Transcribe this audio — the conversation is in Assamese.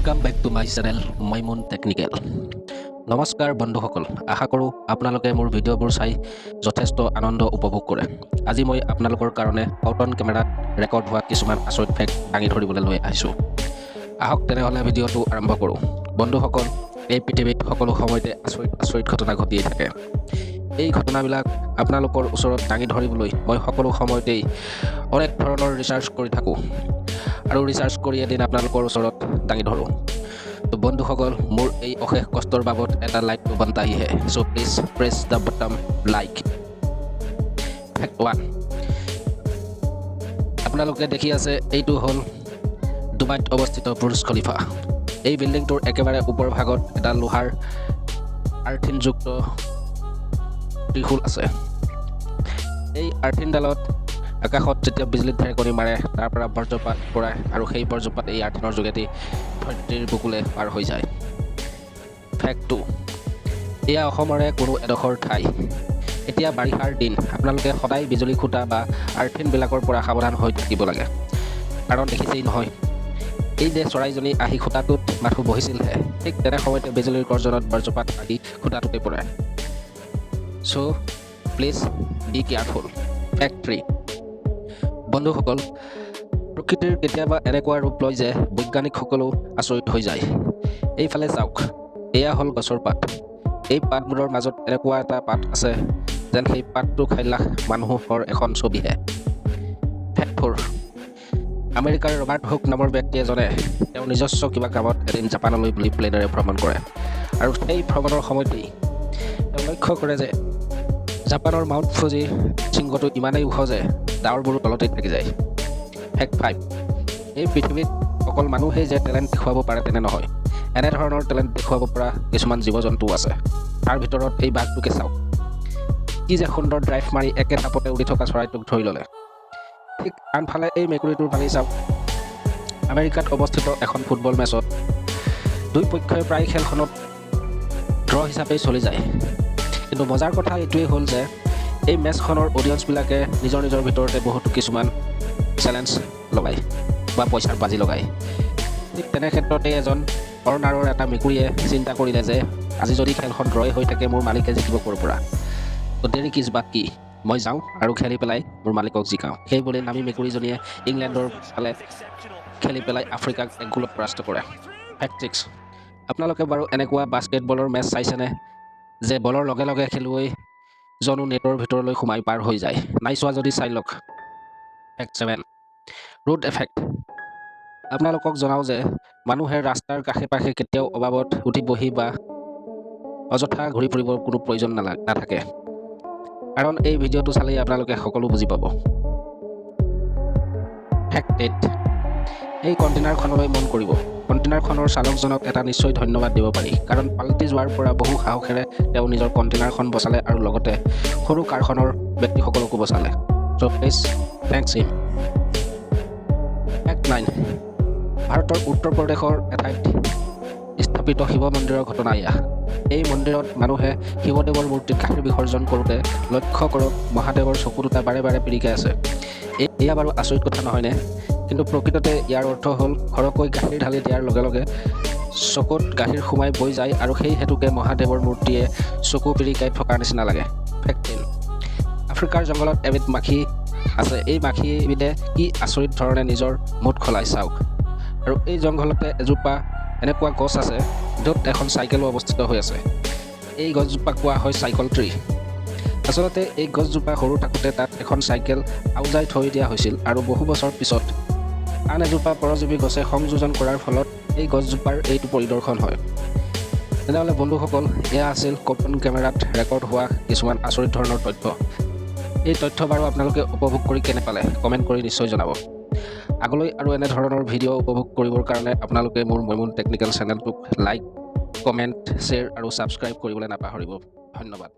Welcome back to my channel Moimun technical. নমস্কাৰ বন্ধুসকল, আশা কৰোঁ আপোনালোকে মোৰ ভিডিঅ'বোৰ চাই যথেষ্ট আনন্দ উপভোগ কৰে। আজি মই আপোনালোকৰ কাৰণে কটন কেমেৰাত ৰেকৰ্ড হোৱা কিছুমান আচৰিত ফেক্ট দাঙি ধৰিবলৈ লৈ আহিছোঁ। আহক তেনেহ'লে ভিডিঅ'টো আৰম্ভ কৰোঁ। বন্ধুসকল, এই পৃথিৱীত সকলো সময়তে আচৰিত ঘটনা ঘটিয়ে থাকে। এই ঘটনাবিলাক আপোনালোকৰ ওচৰত দাঙি ধৰিবলৈ মই সকলো সময়তেই অনেক ধৰণৰ ৰিচাৰ্চ কৰি থাকোঁ আৰু ৰিচাৰ্চ কৰি এদিন আপোনালোকৰ ওচৰত দাঙি ধৰোঁ। তো বন্ধুসকল, মোৰ এই অশেষ কষ্টৰ বাবদ এটা লাইকটো বন্তাহিহে। So' please press the bottom like. Fact 1, আপোনালোকে দেখি আছে এইটো হ'ল ডুবাইত অৱস্থিত বুৰ্জ খলিফা। এই বিল্ডিংটোৰ একেবাৰে ওপৰ ভাগত এটা লোহাৰ আৰ্থিনযুক্ত ত্ৰিশূল আছে। এই আৰ্থিনডালত আকাশত যেতিয়া বিজুলী ঢেৰেকনি মাৰে তাৰ পৰা বজ্ৰপাত পৰে আৰু সেই বজ্ৰপাত এই আৰ্থিনৰ যোগেদি ধৰিত্ৰীৰ বুকুলে পাৰ হৈ যায়। ফেক্ট 2, এয়া অসমৰে কোনো এডোখৰ ঠাই। এতিয়া বাৰিষাৰ দিন, আপোনালোকে সদায় বিজুলী খুঁটা বা আৰ্থিনবিলাকৰ পৰা সাৱধান হৈ থাকিব লাগে। কাৰণ দেখিছেই নহয়, এই যে চৰাইজনী আহি খুঁটাটোত মাথো বহিছিলহে, ঠিক তেনে সময়তে বিজুলীৰ গৰ্জনত বজ্ৰপাত আহি খুঁটাটোতে পৰে। চ' প্লিজ বি কেয়াৰফুল। ফেক্ট 3, বন্ধুসকল, প্ৰকৃতিৰ কেতিয়াবা এনেকুৱা ৰূপ লয় যে বৈজ্ঞানিকসকলেও আচৰিত হৈ যায়। এইফালে চাওক, এয়া হ'ল গছৰ পাত। এই পাতবোৰৰ মাজত এনেকুৱা এটা পাত আছে যেন সেই পাতটো খাইলা মানুহৰ এখন ছবিহে। ফেক্ট 4, আমেৰিকাৰ ৰবাৰ্ট হুক নামৰ ব্যক্তি এজনে তেওঁৰ নিজস্ব কিবা কামত এদিন জাপানলৈ বুলি প্লেনেৰে ভ্ৰমণ কৰে আৰু সেই ভ্ৰমণৰ সময়তেই তেওঁ লক্ষ্য কৰে যে জাপানৰ মাউণ্ট ফুজিৰ শৃংগটো ইমানেই ওখ যে ডাৱৰবোৰো তলতেই থাকি যায়। ফেক্ট 5, এই পৃথিৱীত অকল মানুহেই যে টেলেণ্ট দেখুৱাব পাৰে তেনে নহয়, এনেধৰণৰ টেলেণ্ট দেখুৱাব পৰা কিছুমান জীৱ জন্তুও আছে। তাৰ ভিতৰত এই বাঘটোকে চাওক, কি যে সুন্দৰ ড্ৰাইভ মাৰি একে থাপতে উৰি থকা চৰাইটোক ধৰি ল'লে। ঠিক আনফালে এই মেকুৰীটোৰ পানী চাওক। আমেৰিকাত অৱস্থিত এখন ফুটবল মেচত দুই পক্ষই প্ৰায় খেলখনত ড্ৰ হিচাপেই চলি যায়। কিন্তু মজাৰ কথা এইটোৱেই হ'ল যে এই মেচখনৰ অডিয়েঞ্চবিলাকে নিজৰ ভিতৰতে বহুতো কিছুমান চেলেঞ্জ লগায় বা পইচাৰ বাজি লগায়। ঠিক তেনে ক্ষেত্ৰতে এজন অৰ্ণাৰৰ এটা মেকুৰীয়ে চিন্তা কৰিলে যে আজি যদি খেলখন ড্ৰই হৈ থাকে মোৰ মালিকে জিকিব ক'ৰ পৰা, তো দেৰি কিছ বাট কি, মই যাওঁ আৰু খেলি পেলাই মোৰ মালিকক জিকাওঁ। সেই বুলি নামি মেকুৰীজনীয়ে ইংলেণ্ডৰ ফালে খেলি পেলাই আফ্ৰিকাক 1 গ'লত পৰাস্ত কৰে। ফেক্ট 6, আপোনালোকে বাৰু এনেকুৱা বাস্কেটবলৰ মেচ চাইছেনে যে বলৰ লগে লগে খেলুৱৈজনো নেটৰ ভিতৰলৈ সোমাই পাৰ হৈ যায়? নাই চোৱা যদি চাই লওক। Fact 7, road effect. আপোনালোকক জনাওঁ যে মানুহে ৰাস্তাৰ কাষে পাশে কেতিয়াও অবাবত উঠি বহি বা অযথা ঘূৰি ফুৰিবৰ কোনো প্ৰয়োজন নাথাকে, কাৰণ এই ভিডিঅ'টো চালেই আপোনালোকে সকলো বুজি পাব। ফেক্ট 8, এই কণ্টেইনাৰখনলৈ মন কৰিব। কণ্টেইনাৰখনৰ চালকজনক এটা নিশ্চয় ধন্যবাদ দিব পাৰি, কাৰণ পাল্টি যোৱাৰ পৰা বহু সাহসেৰে তেওঁ নিজৰ কণ্টেইনাৰখন বচালে আৰু লগতে সৰু কাৰখনৰ ব্যক্তিসকলকো বচালে। চ' প্লিজ থেংকছ হিম। ফেক্ট 9, ভাৰতৰ উত্তৰ প্ৰদেশৰ এঠাইত স্থাপিত শিৱ মন্দিৰৰ ঘটনা এয়া। এই মন্দিৰত মানুহে শিৱদেৱৰ মূৰ্তিত গাখীৰ বিসৰ্জন কৰোঁতে লক্ষ্য কৰক মহাদেৱৰ চকু দুটা বাৰে বাৰে পিৰিকাই আছে। এয়া বাৰু আচৰিত কথা নহয়নে? কিন্তু প্ৰকৃততে ইয়াৰ অৰ্থ হ'ল সৰহকৈ গাখীৰ ঢালি দিয়াৰ লগে লগে চকুত গাখীৰ সোমাই বৈ যায় আৰু সেই হেতুকে মহাদেৱৰ মূৰ্তিয়ে চকু পিৰিকাই থকাৰ নিচিনা লাগে। ফেক্ট 10, আফ্ৰিকাৰ জংঘলত এবিধ মাখি আছে। এই মাখিবিধে কি আচৰিত ধৰণে নিজৰ মুঠ খলাই চাওক। আৰু এই জংঘলতে এজোপা এনেকুৱা গছ আছে য'ত এখন চাইকেলো অৱস্থিত হৈ আছে। এই গছজোপা কোৱা হয় চাইকেল ট্ৰী। আচলতে এই গছজোপা সৰু থাকোঁতে তাত এখন চাইকেল আউজাই থৈ দিয়া হৈছিল আৰু বহু বছৰ পিছত আন এজোপা পৰজীৱী গছে সংযোজন কৰাৰ ফলত এই গছজোপাৰ এইটো পৰিদৰ্শন হয়। তেনেহ'লে বন্ধুসকল, এয়া আছিল কটন কেমেৰাত ৰেকৰ্ড হোৱা কিছুমান আচৰিত ধৰণৰ তথ্য। এই তথ্য বাৰু আপোনালোকে উপভোগ কৰি কেনে পালে কমেণ্ট কৰি নিশ্চয় জনাব। আগলৈ আৰু এনেধৰণৰ ভিডিঅ' উপভোগ কৰিবৰ কাৰণে আপোনালোকে মোৰ মইমুন টেকনিকেল চেনেলটোক লাইক, কমেণ্ট, শ্বেয়াৰ আৰু ছাবস্ক্ৰাইব কৰিবলৈ নাপাহৰিব। ধন্যবাদ।